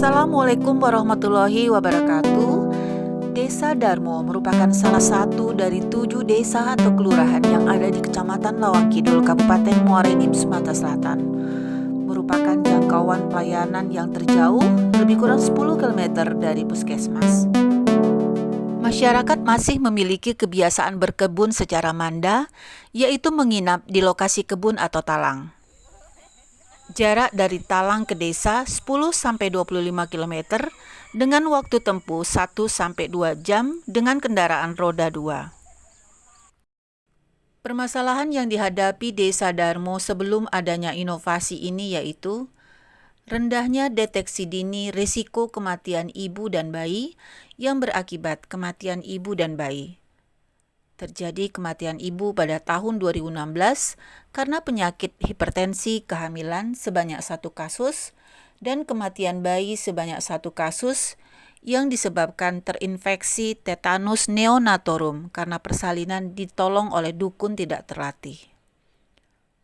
Assalamualaikum warahmatullahi wabarakatuh. Desa Darmo merupakan salah satu dari 7 desa atau kelurahan yang ada di Kecamatan Lawang Kidul, Kabupaten Muara Enim, Sumatera Selatan. Merupakan jangkauan pelayanan yang terjauh, lebih kurang 10 km dari puskesmas. Masyarakat masih memiliki kebiasaan berkebun secara manda, yaitu menginap di lokasi kebun atau talang. Jarak dari talang ke desa 10-25 km dengan waktu tempuh 1-2 jam dengan kendaraan roda 2. Permasalahan yang dihadapi Desa Darmo sebelum adanya inovasi ini yaitu rendahnya deteksi dini risiko kematian ibu dan bayi yang berakibat kematian ibu dan bayi. Terjadi kematian ibu pada tahun 2016 karena penyakit hipertensi kehamilan sebanyak 1 kasus dan kematian bayi sebanyak 1 kasus yang disebabkan terinfeksi tetanus neonatorum karena persalinan ditolong oleh dukun tidak terlatih.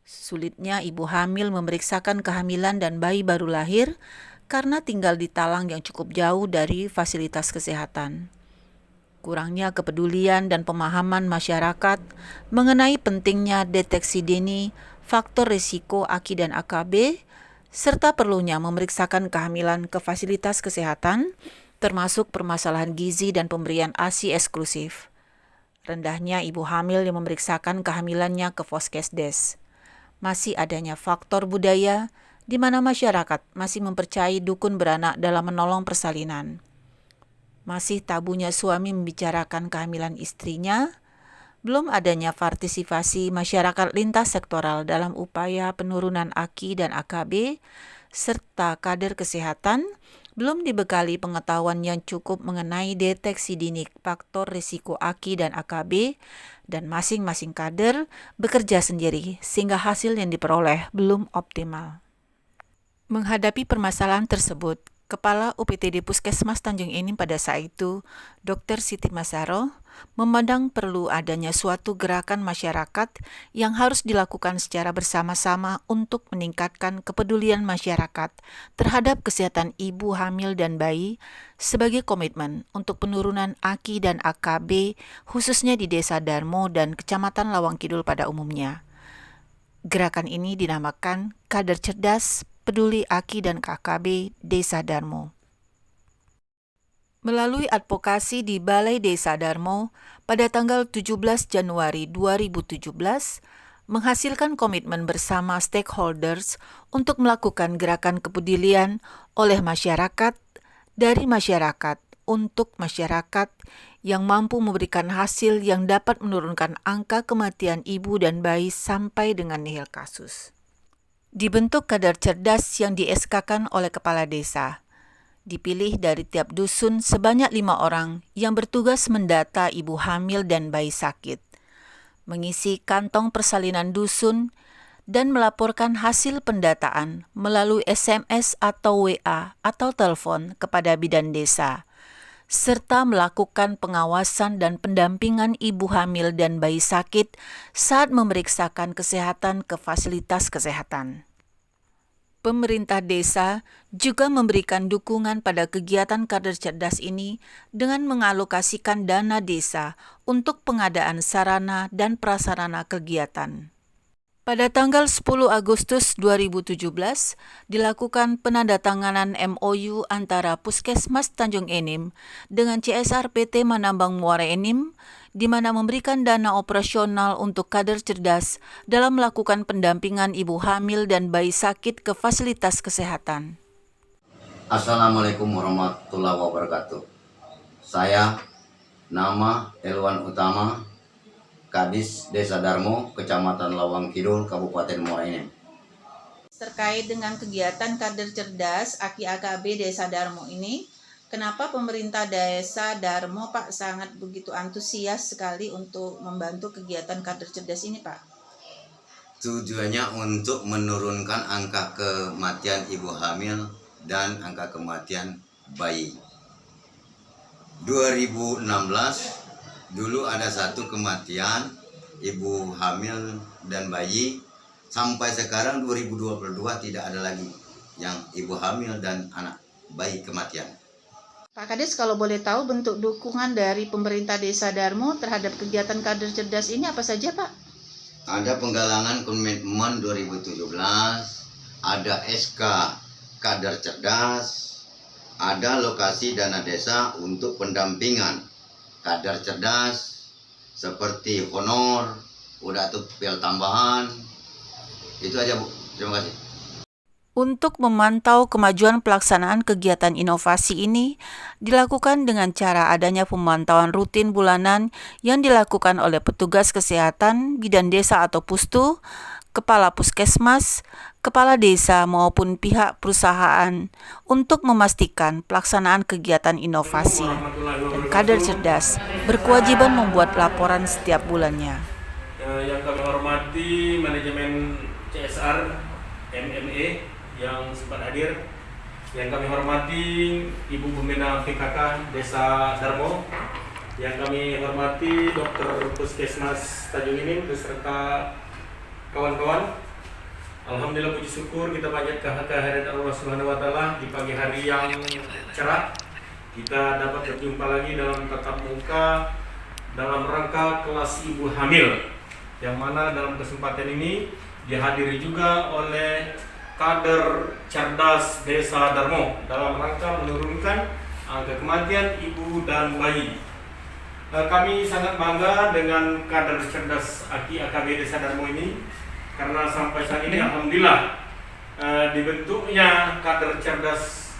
Sulitnya ibu hamil memeriksakan kehamilan dan bayi baru lahir karena tinggal di talang yang cukup jauh dari fasilitas kesehatan. Kurangnya kepedulian dan pemahaman masyarakat mengenai pentingnya deteksi dini, faktor risiko AKI dan AKB, serta perlunya memeriksakan kehamilan ke fasilitas kesehatan, termasuk permasalahan gizi dan pemberian ASI eksklusif. Rendahnya ibu hamil yang memeriksakan kehamilannya ke Foskesdes. Masih adanya faktor budaya, di mana masyarakat masih mempercayai dukun beranak dalam menolong persalinan. Masih tabunya suami membicarakan kehamilan istrinya, belum adanya partisipasi masyarakat lintas sektoral dalam upaya penurunan AKI dan AKB, serta kader kesehatan belum dibekali pengetahuan yang cukup mengenai deteksi dini faktor risiko AKI dan AKB, dan masing-masing kader bekerja sendiri sehingga hasil yang diperoleh belum optimal. Menghadapi permasalahan tersebut, Kepala UPTD Puskesmas Tanjung Enim pada saat itu, Dr. Siti Masaro, memandang perlu adanya suatu gerakan masyarakat yang harus dilakukan secara bersama-sama untuk meningkatkan kepedulian masyarakat terhadap kesehatan ibu hamil dan bayi sebagai komitmen untuk penurunan AKI dan AKB khususnya di Desa Darmo dan Kecamatan Lawang Kidul pada umumnya. Gerakan ini dinamakan Kader Cerdas Peduli AKI dan KKB Desa Darmo. Melalui advokasi di Balai Desa Darmo pada tanggal 17 Januari 2017, menghasilkan komitmen bersama stakeholders untuk melakukan gerakan kepedulian oleh masyarakat, dari masyarakat, untuk masyarakat yang mampu memberikan hasil yang dapat menurunkan angka kematian ibu dan bayi sampai dengan nihil kasus. Dibentuk kader cerdas yang di-SK-kan oleh kepala desa. Dipilih dari tiap dusun sebanyak 5 orang yang bertugas mendata ibu hamil dan bayi sakit, mengisi kantong persalinan dusun, dan melaporkan hasil pendataan melalui SMS atau WA atau telepon kepada bidan desa, serta melakukan pengawasan dan pendampingan ibu hamil dan bayi sakit saat memeriksakan kesehatan ke fasilitas kesehatan. Pemerintah desa juga memberikan dukungan pada kegiatan kader cerdas ini dengan mengalokasikan dana desa untuk pengadaan sarana dan prasarana kegiatan. Pada tanggal 10 Agustus 2017, dilakukan penandatanganan MOU antara Puskesmas Tanjung Enim dengan CSR PT Manambang Muara Enim, di mana memberikan dana operasional untuk kader cerdas dalam melakukan pendampingan ibu hamil dan bayi sakit ke fasilitas kesehatan. Assalamualaikum warahmatullahi wabarakatuh. Saya nama Elwan Utama, Kadis Desa Darmo, Kecamatan Lawang Kidul, Kabupaten Muara Enim. Terkait dengan kegiatan kader cerdas AKI AKB Desa Darmo ini, kenapa pemerintah Desa Darmo Pak sangat begitu antusias sekali untuk membantu kegiatan kader cerdas ini Pak? Tujuannya untuk menurunkan angka kematian ibu hamil dan angka kematian bayi. 2016 dulu ada 1 kematian ibu hamil dan bayi, sampai sekarang 2022 tidak ada lagi yang ibu hamil dan anak bayi kematian. Pak Kades, kalau boleh tahu bentuk dukungan dari pemerintah Desa Darmo terhadap kegiatan kader cerdas ini apa saja, Pak? Ada penggalangan komitmen 2017, ada SK kader cerdas, ada lokasi dana desa untuk pendampingan kader cerdas seperti honor, udah tuh pil tambahan. Itu aja, Bu. Terima kasih. Untuk memantau kemajuan pelaksanaan kegiatan inovasi ini dilakukan dengan cara adanya pemantauan rutin bulanan yang dilakukan oleh petugas kesehatan, bidan desa atau pustu, kepala puskesmas, kepala desa maupun pihak perusahaan untuk memastikan pelaksanaan kegiatan inovasi. Dan kader cerdas berkewajiban membuat laporan setiap bulannya. Yang kami hormati manajemen CSR MMA yang sempat hadir, yang kami hormati Ibu Pembina PKK Desa Darmo, yang kami hormati Dr. Puskesmas Tanjung Inim beserta kawan-kawan. Alhamdulillah, puji syukur kita panjatkan kehadirat Allah Subhanahu wa taala di pagi hari yang cerah. Kita dapat berjumpa lagi dalam tatap muka dalam rangka kelas ibu hamil, yang mana dalam kesempatan ini dihadiri juga oleh kader cerdas Desa Darmo dalam rangka menurunkan angka kematian ibu dan bayi. Kami sangat bangga dengan kader cerdas AKI AKB Desa Darmo ini, karena sampai saat ini alhamdulillah dibentuknya kader cerdas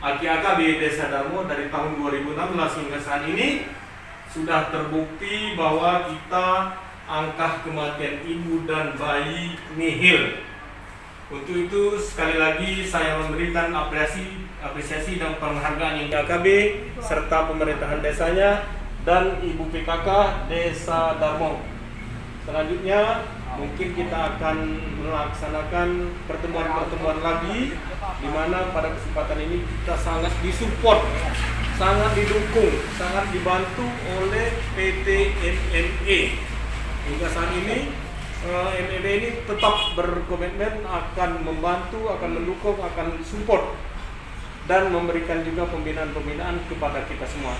AKI AKB Desa Darmo dari tahun 2016 hingga saat ini sudah terbukti bahwa kita angka kematian ibu dan bayi nihil. Untuk itu sekali lagi saya memberikan apresiasi dan penghargaan yang AKB serta pemerintahan desanya dan Ibu PKK Desa Darmo. Selanjutnya mungkin kita akan melaksanakan pertemuan-pertemuan lagi, di mana pada kesempatan ini kita sangat disupport, sangat didukung, sangat dibantu oleh PT MMA. Hingga saat ini MMA ini tetap berkomitmen akan membantu, akan mendukung, akan support dan memberikan juga pembinaan-pembinaan kepada kita semua.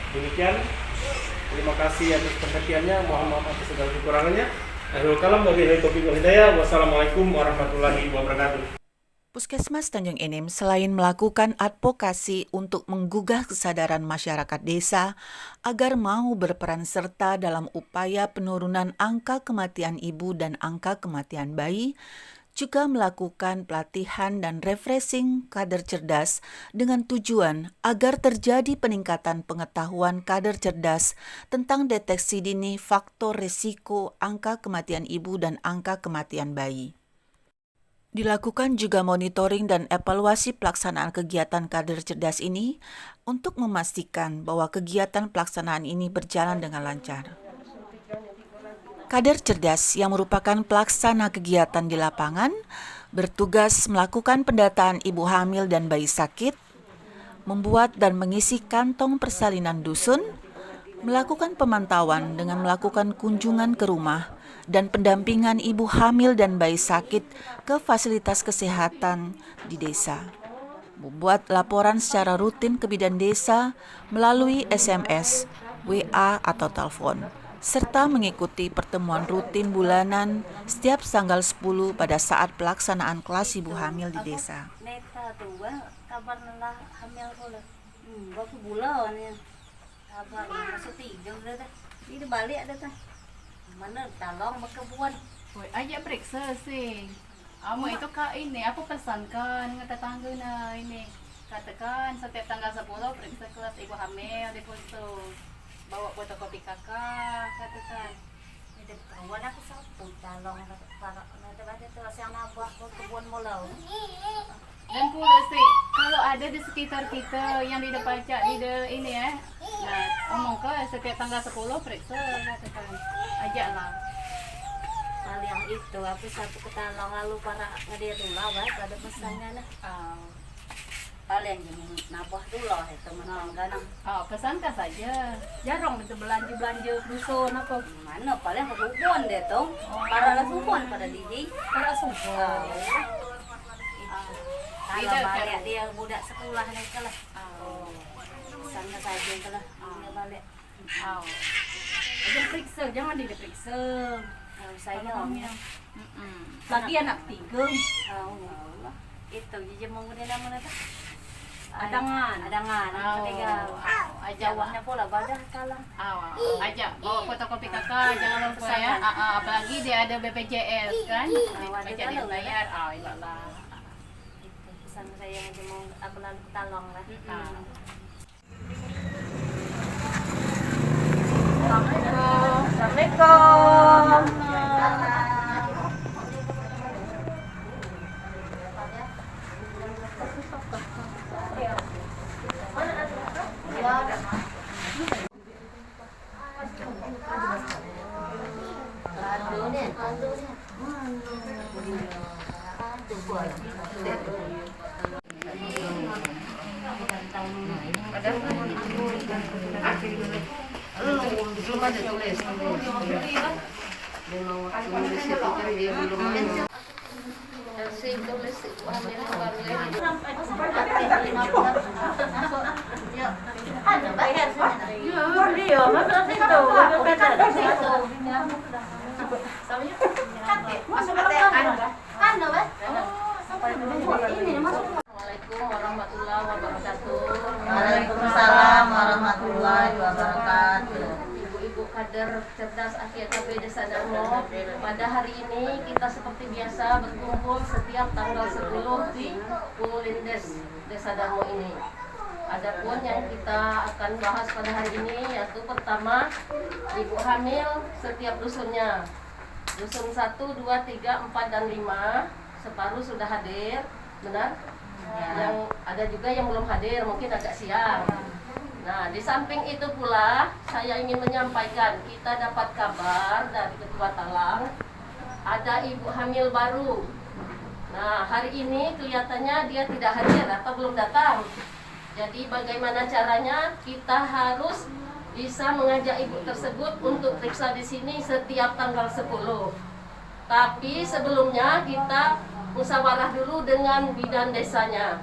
Demikian, terima kasih atas perhatiannya. Mohon maaf atas segala kekurangannya. Akhirul kalam, wabillahi taufiq wal hidayah. Wassalamualaikum warahmatullahi wabarakatuh. Puskesmas Tanjung Inim selain melakukan advokasi untuk menggugah kesadaran masyarakat desa agar mau berperan serta dalam upaya penurunan angka kematian ibu dan angka kematian bayi, juga melakukan pelatihan dan refreshing kader cerdas dengan tujuan agar terjadi peningkatan pengetahuan kader cerdas tentang deteksi dini faktor risiko angka kematian ibu dan angka kematian bayi. Dilakukan juga monitoring dan evaluasi pelaksanaan kegiatan kader cerdas ini untuk memastikan bahwa kegiatan pelaksanaan ini berjalan dengan lancar. Kader cerdas yang merupakan pelaksana kegiatan di lapangan bertugas melakukan pendataan ibu hamil dan bayi sakit, membuat dan mengisi kantong persalinan dusun, melakukan pemantauan dengan melakukan kunjungan ke rumah, dan pendampingan ibu hamil dan bayi sakit ke fasilitas kesehatan di desa. Membuat laporan secara rutin ke bidan desa melalui SMS, WA atau telepon, serta mengikuti pertemuan rutin bulanan setiap tanggal 10 pada saat pelaksanaan kelas ibu hamil di desa. Neta tuh kabar nela hamil pula. Berapa bulan ya? Kabar masih 3 udah dah. Ini balik ada tah. Mana tolong berkebuan. Woi, aja periksa sih. Amo itu kak ini, aku pesankan dengan tetangga nah ini. Katakan setiap tanggal 10 periksa kelas ibu hamil di foto. Bawa fotokopi kakak, katakan. Ini perempuan aku sapu tolong para ada tuh yang nabah berkebuan mulau. Dan pula sih, kalau ada di sekitar kita yang di pajak di ini ya. Nah, omong ke setiap tanggal 10 periksa katakan. Ajaklah. Hal yang itu aku satu ketolong lalu para ngedia dulu ada pesannya nah. Hal yang nabah dulu itu menang ganang. Oh, pesankan saja. Jarang itu belanja dusun apa mana paling kerubuan deh tuh. Para subuhan pada didi. Para subuh. Dia Kalau kan- balik dia budak sekolah nih kalau Oh. sana saja kalau dia balik. Oh. Dia periksa, jangan diperiksa. Saya Kalau hamil. ngomong. Lagi anak 3. Allah. Itu je mau dia nama itu. Adangan. Adangan. Ketiga. Jawabnya pula badah kalah. Ajak bawa fotokopi kakak, jangan lupa ya. Apalagi dia ada BPJS kan, ada baca dia kalau bayar. Iyalah. Itu pesan saya aja mau aku lalu tolong lah. Assalamualaikum. Belum ada tulis. Memang waktu nulis itu kan dia belum ada. Saya tulis hamil baru lagi. Ada bayar sana. Dia masa itu. Masuk kan Mbak? Ini masuk. Assalamualaikum warahmatullahi wabarakatuh. Waalaikumsalam warahmatullahi wabarakatuh. Ibu-ibu kader cerdas AKKP Desa Darmo, pada hari ini kita seperti biasa berkumpul setiap tanggal 10 di Pulindes Desa Darmo ini. Adapun yang kita akan bahas pada hari ini yaitu pertama, ibu hamil setiap dusunnya. Dusun 1, 2, 3, 4, dan 5 separuh sudah hadir, benar? Yang ada juga yang belum hadir, mungkin agak siang. Nah, di samping itu pula saya ingin menyampaikan kita dapat kabar dari Ketua Talang ada ibu hamil baru. Nah, hari ini kelihatannya dia tidak hadir atau belum datang. Jadi bagaimana caranya? Kita harus bisa mengajak ibu tersebut untuk periksa di sini setiap tanggal 10. Tapi sebelumnya kita musyawarah dulu dengan bidan desanya.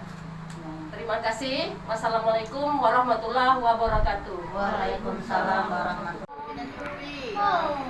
Terima kasih. Wassalamualaikum warahmatullahi wabarakatuh. Waalaikumsalam warahmatullahi wabarakatuh.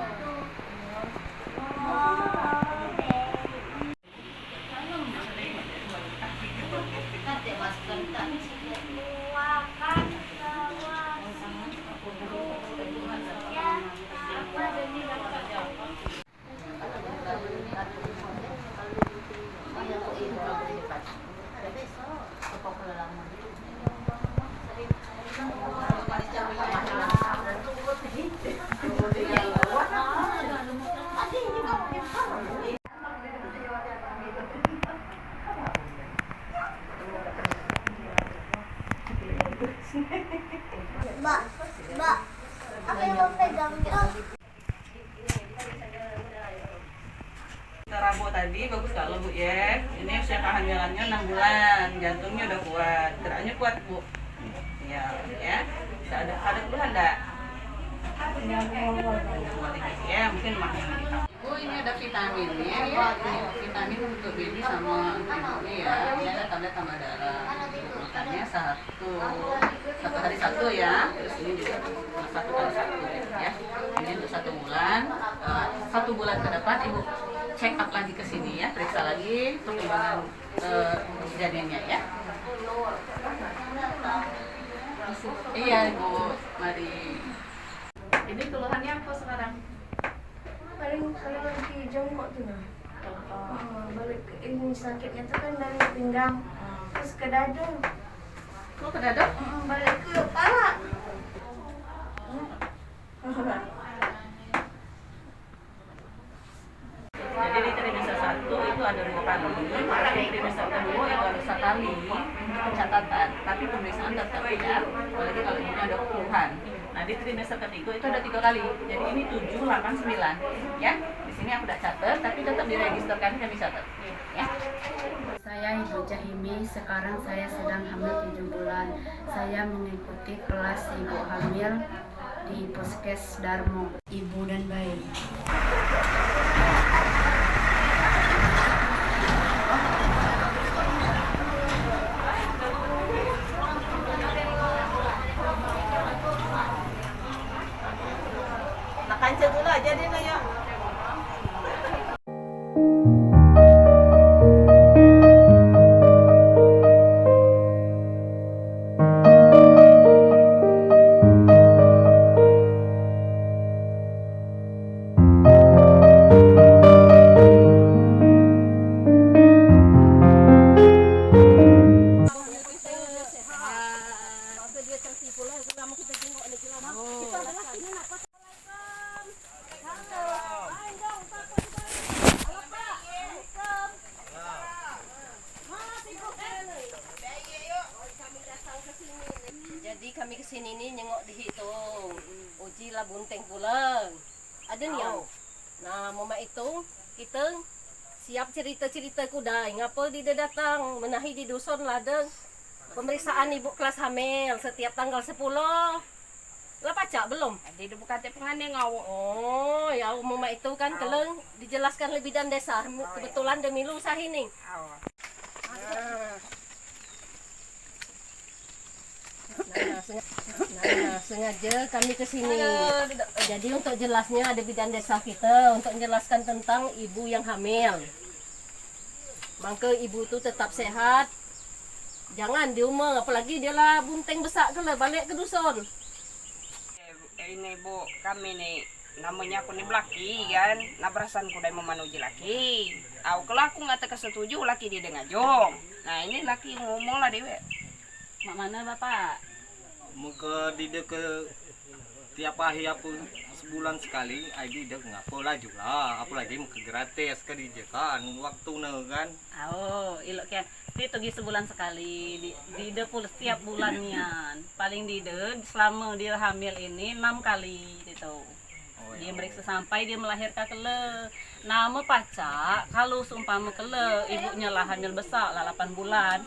Mbak, apa yang mau pegang itu? Rabu tadi bagus kalau Bu ya. Ini usia kehamilannya 6 bulan, jantungnya udah kuat, geraknya kuat Bu. Ya, ya. Ada keluhan enggak? Ya, mungkin makan. Bu, ini ada vitaminnya ya. Vitamin untuk baby sama ibunya ya. Ini ada tablet tambah darah. Makannya satu hari satu ya. Terus ini juga 1 kali 1 ya. Ini untuk 1 bulan. 1 bulan ke depan ibu check up lagi ke sini ya, periksa lagi perkembangan janinnya ya. Iya Ibu, mari. Ini keluhannya apa sekarang? Paling kalau lagi jongkok tuh nah. Balik ke ini sakitnya tuh kan dari pinggang terus ke dada. Kok ke dada? Balik ke kepala. Jadi di trimester 1 itu ada 2 kali, di trimester kedua itu ada 1 kali pencatatan, tapi pemeriksaan tetap ya, apalagi kalau ini ada keluhan. Nah di trimester ketiga itu ada 3 kali, jadi ini 7, 8, 9 ya. Di sini aku udah catat, tapi tetap diregisterkan kami catat ya. Saya Ibu Jahimi, sekarang saya sedang hamil 7 bulan. Saya mengikuti kelas ibu hamil di Puskes Darmo, ibu dan bayi. Jadi kami kesini nih nyengok di situ. Uji lah bunting pulang. Ada nih yang. Nah, mama itu kita siap cerita-cerita kudai. Ngapa dia datang menahi di dusun ladeng pemeriksaan ibu kelas hamil setiap tanggal 10. Lah pacak belum? Di bukan pengannya ngawo. Oh, ya mama itu kan keleng dijelaskan lebih dan desa. Kebetulan demilu sahini. Nah, sengaja kami kesini. Jadi untuk jelasnya ada bidan desa kita untuk menjelaskan tentang ibu yang hamil. Maka ibu itu tetap sehat. Jangan di rumah, apalagi dia lah bunting besar ke lah balik ke dusun. Ini Bu, kami nih namanya aku nih laki kan, nabrasan ku dari memanuji laki. Aku kalau aku nggak setuju laki dia ngajong. Nah ini laki ngomong lah dewe. Mak mana Bapak? Muka dia ke tiap hari apa sebulan sekali, ID dia ngapo laju lah, apalagi muka gratis ke dia kan waktu kan. Oh, ilok kan. Dia pergi sebulan sekali, di pul setiap bulannya. Paling selama dia hamil ini 6 kali gitu. Dia meriksa sampai dia melahirkan kele. Nama pacak, kalau seumpama kele ibunya lah hamil besar lah 8 bulan.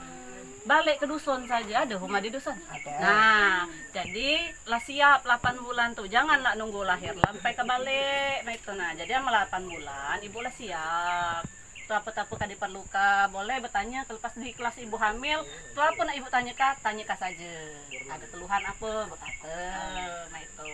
Balik ke dusun saja, ada rumah di dusun. Nah, jadi lah siap 8 bulan tuh. Jangan nak nunggu lahir sampai ke balik. Nah itu nah, jadi sama 8 bulan ibu lah siap. Apa-apa kan diperlukan, boleh bertanya lepas di kelas ibu hamil, itu apa nak ibu tanyakan saja. Ada keluhan apa, berkata, nah itu.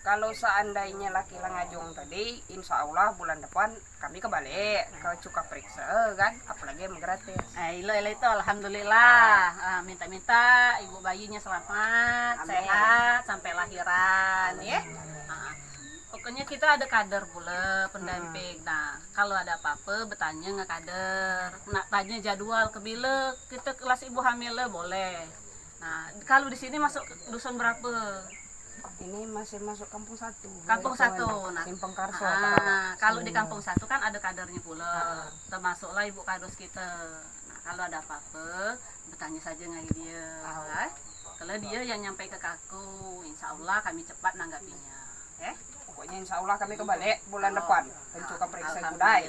Kalau seandainya laki ngajong tadi, insya Allah bulan depan kami kebalik ke cuka periksa kan, apalagi yang gratis. Ilo itu alhamdulillah. Minta-minta ibu bayinya selamat, Amin. sehat sampai lahiran, ya. Pokoknya kita ada kader pula pendamping. Nah, kalau ada apa-apa bertanya nggak kader. Nak tanya jadwal ke bila kita kelas ibu hamil boleh. Nah, kalau di sini masuk dusun berapa? Ini masih masuk kampung 1. Kampung 1. Nah, Simpang Karso. kalau di kampung 1 kan ada kadernya pula. Termasuklah ibu kados kita. Nah, kalau ada apa-apa bertanya saja nggak dia. Kalau dia yang nyampe ke kaku, insya Allah kami cepat nanggapinya. Pokoknya insya Allah kami kebalik bulan depan dan cuka periksa kudai.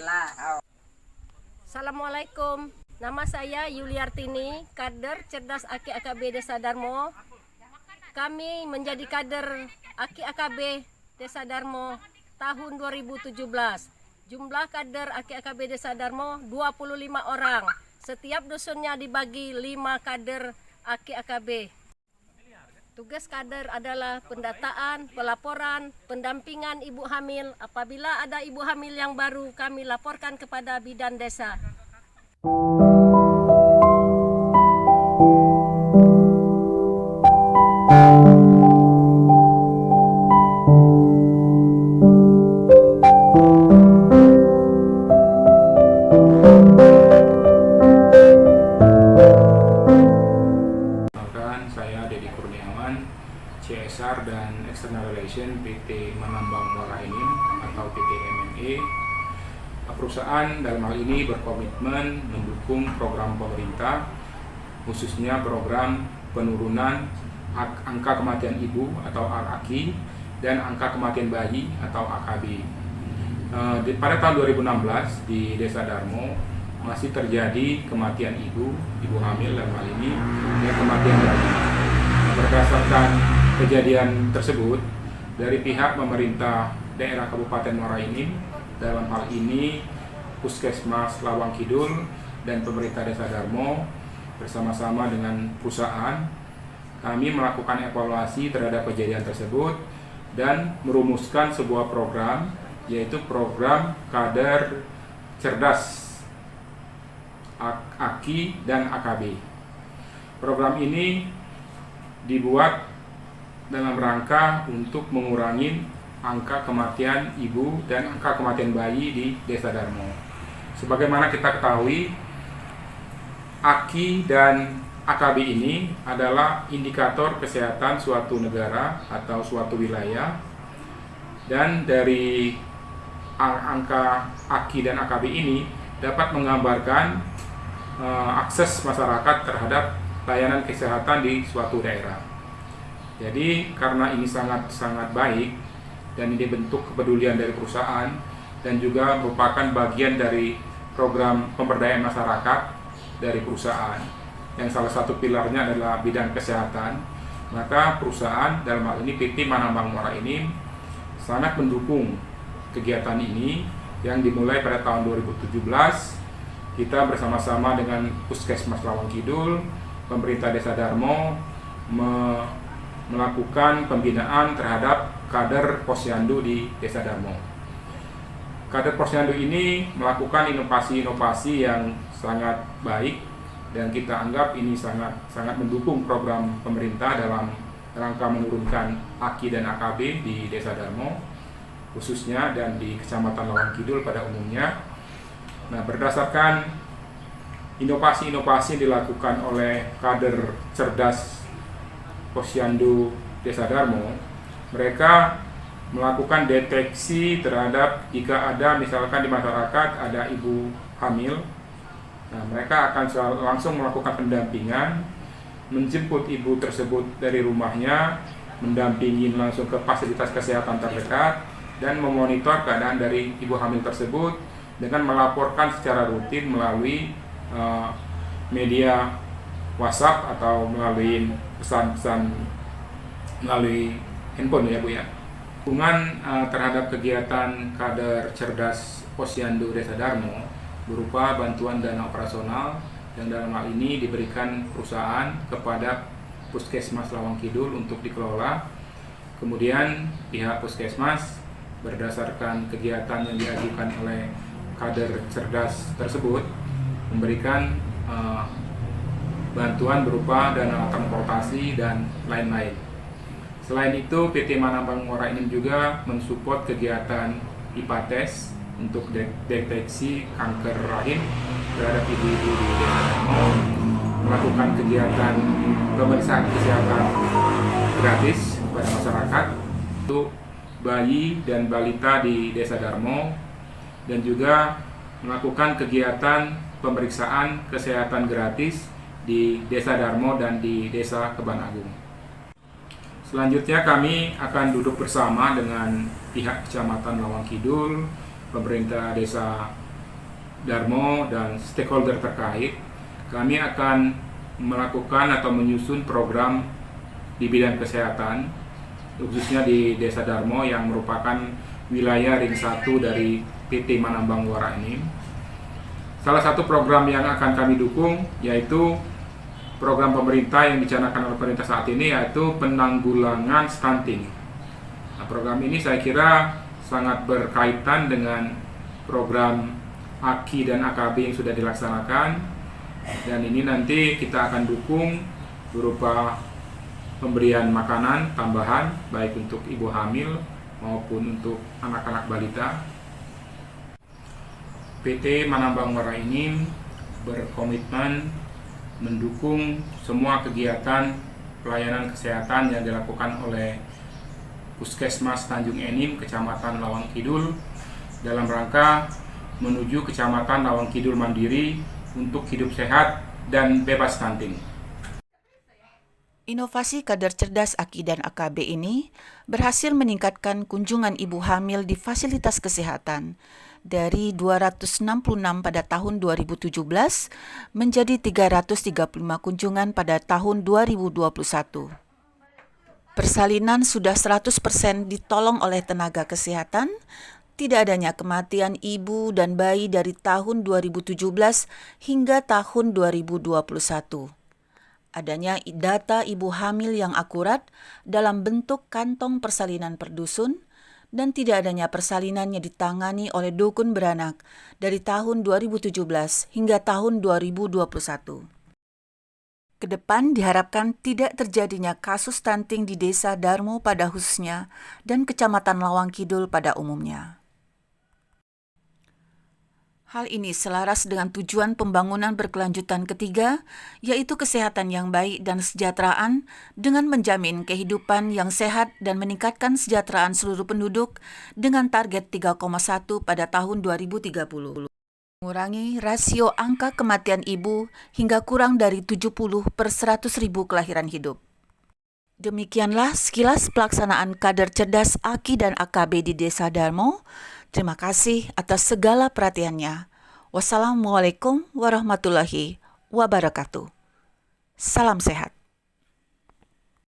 Assalamualaikum. Nama saya Yuliartini, kader cerdas Aki AKB Desa Darmo. Kami menjadi kader Aki AKB Desa Darmo tahun 2017. Jumlah kader Aki AKB Desa Darmo 25 orang. Setiap dusunnya dibagi 5 kader Aki AKB. Tugas kader adalah pendataan, pelaporan, pendampingan ibu hamil. Apabila ada ibu hamil yang baru, kami laporkan kepada bidan desa. CSR dan External Relation PT Manambang Muara Enim atau PT MMA. Perusahaan dalam hal ini berkomitmen mendukung program pemerintah, khususnya program penurunan angka kematian ibu atau AKI dan angka kematian bayi atau AKB. Pada tahun 2016 di Desa Darmo masih terjadi kematian ibu hamil dalam hal ini dan kematian bayi. Berdasarkan kejadian tersebut, dari pihak pemerintah daerah Kabupaten Muara Enim, dalam hal ini Puskesmas Lawang Kidul dan pemerintah Desa Darmo bersama-sama dengan perusahaan, kami melakukan evaluasi terhadap kejadian tersebut dan merumuskan sebuah program, yaitu program kader cerdas AKI dan AKB. Program ini dibuat dalam rangka untuk mengurangi angka kematian ibu dan angka kematian bayi di Desa Darmo. Sebagaimana kita ketahui, AKI dan AKB ini adalah indikator kesehatan suatu negara atau suatu wilayah, dan dari angka AKI dan AKB ini dapat menggambarkan akses masyarakat terhadap layanan kesehatan di suatu daerah. Jadi karena ini sangat baik dan ini bentuk kepedulian dari perusahaan dan juga merupakan bagian dari program pemberdayaan masyarakat dari perusahaan yang salah satu pilarnya adalah bidang kesehatan, maka perusahaan dalam hal ini PT Manambang Muara Enim sangat mendukung kegiatan ini yang dimulai pada tahun 2017. Kita bersama-sama dengan Puskesmas Lawang Kidul, pemerintah Desa Darmo melakukan pembinaan terhadap kader Posyandu di Desa Darmo. Kader Posyandu ini melakukan inovasi-inovasi yang sangat baik dan kita anggap ini sangat mendukung program pemerintah dalam rangka menurunkan AKI dan AKB di Desa Darmo khususnya dan di Kecamatan Lawang Kidul pada umumnya. Nah, berdasarkan inovasi-inovasi yang dilakukan oleh kader cerdas Posyandu Desa Darmo, mereka melakukan deteksi terhadap jika ada misalkan di masyarakat ada ibu hamil. Nah, mereka akan langsung melakukan pendampingan, menjemput ibu tersebut dari rumahnya, mendampingi langsung ke fasilitas kesehatan terdekat, dan memonitor keadaan dari ibu hamil tersebut dengan melaporkan secara rutin melalui media WhatsApp atau melalui pesan-pesan melalui handphone ya Bu ya. Dukungan terhadap kegiatan kader cerdas Posyandu Desa Darmo berupa bantuan dana operasional yang dalam hal ini diberikan perusahaan kepada Puskesmas Lawang Kidul untuk dikelola. Kemudian pihak Puskesmas berdasarkan kegiatan yang diajukan oleh kader cerdas tersebut memberikan bantuan berupa dana transportasi dan lain-lain. Selain itu, PT Manambang Muara Enim juga mensupport kegiatan IPA tes untuk deteksi kanker rahim terhadap ibu-ibu di Desa Darmo, melakukan kegiatan pemeriksaan kesehatan gratis kepada masyarakat untuk bayi dan balita di Desa Darmo, dan juga melakukan kegiatan pemeriksaan kesehatan gratis di Desa Darmo dan di Desa Keban Agung. Selanjutnya kami akan duduk bersama dengan pihak Kecamatan Lawang Kidul, pemerintah Desa Darmo, dan stakeholder terkait. Kami akan melakukan atau menyusun program di bidang kesehatan, khususnya di Desa Darmo yang merupakan wilayah ring 1 dari PT Manambang Muara Enim. Salah satu program yang akan kami dukung yaitu program pemerintah yang dicanangkan oleh pemerintah saat ini, yaitu penanggulangan stunting. Nah, program ini saya kira sangat berkaitan dengan program AKI dan AKB yang sudah dilaksanakan, dan ini nanti kita akan dukung berupa pemberian makanan tambahan baik untuk ibu hamil maupun untuk anak-anak balita. PT Manambang Muara Enim berkomitmen mendukung semua kegiatan pelayanan kesehatan yang dilakukan oleh Puskesmas Tanjung Enim, Kecamatan Lawang Kidul, dalam rangka menuju Kecamatan Lawang Kidul mandiri untuk hidup sehat dan bebas stunting. Inovasi kader cerdas AKI dan AKB ini berhasil meningkatkan kunjungan ibu hamil di fasilitas kesehatan dari 266 pada tahun 2017 menjadi 335 kunjungan pada tahun 2021. Persalinan sudah 100% ditolong oleh tenaga kesehatan, tidak adanya kematian ibu dan bayi dari tahun 2017 hingga tahun 2021. Adanya data ibu hamil yang akurat dalam bentuk kantong persalinan per dusun, dan tidak adanya persalinan yang ditangani oleh dukun beranak dari tahun 2017 hingga tahun 2021. Kedepan diharapkan tidak terjadinya kasus stunting di Desa Darmo pada khususnya dan Kecamatan Lawang Kidul pada umumnya. Hal ini selaras dengan tujuan pembangunan berkelanjutan ketiga, yaitu kesehatan yang baik dan kesejahteraan dengan menjamin kehidupan yang sehat dan meningkatkan kesejahteraan seluruh penduduk dengan target 3,1 pada tahun 2030. mengurangi rasio angka kematian ibu hingga kurang dari 70 per 100.000 kelahiran hidup. Demikianlah sekilas pelaksanaan kader cerdas AKI dan AKB di Desa Darmo. Terima kasih atas segala perhatiannya. Wassalamualaikum warahmatullahi wabarakatuh. Salam sehat.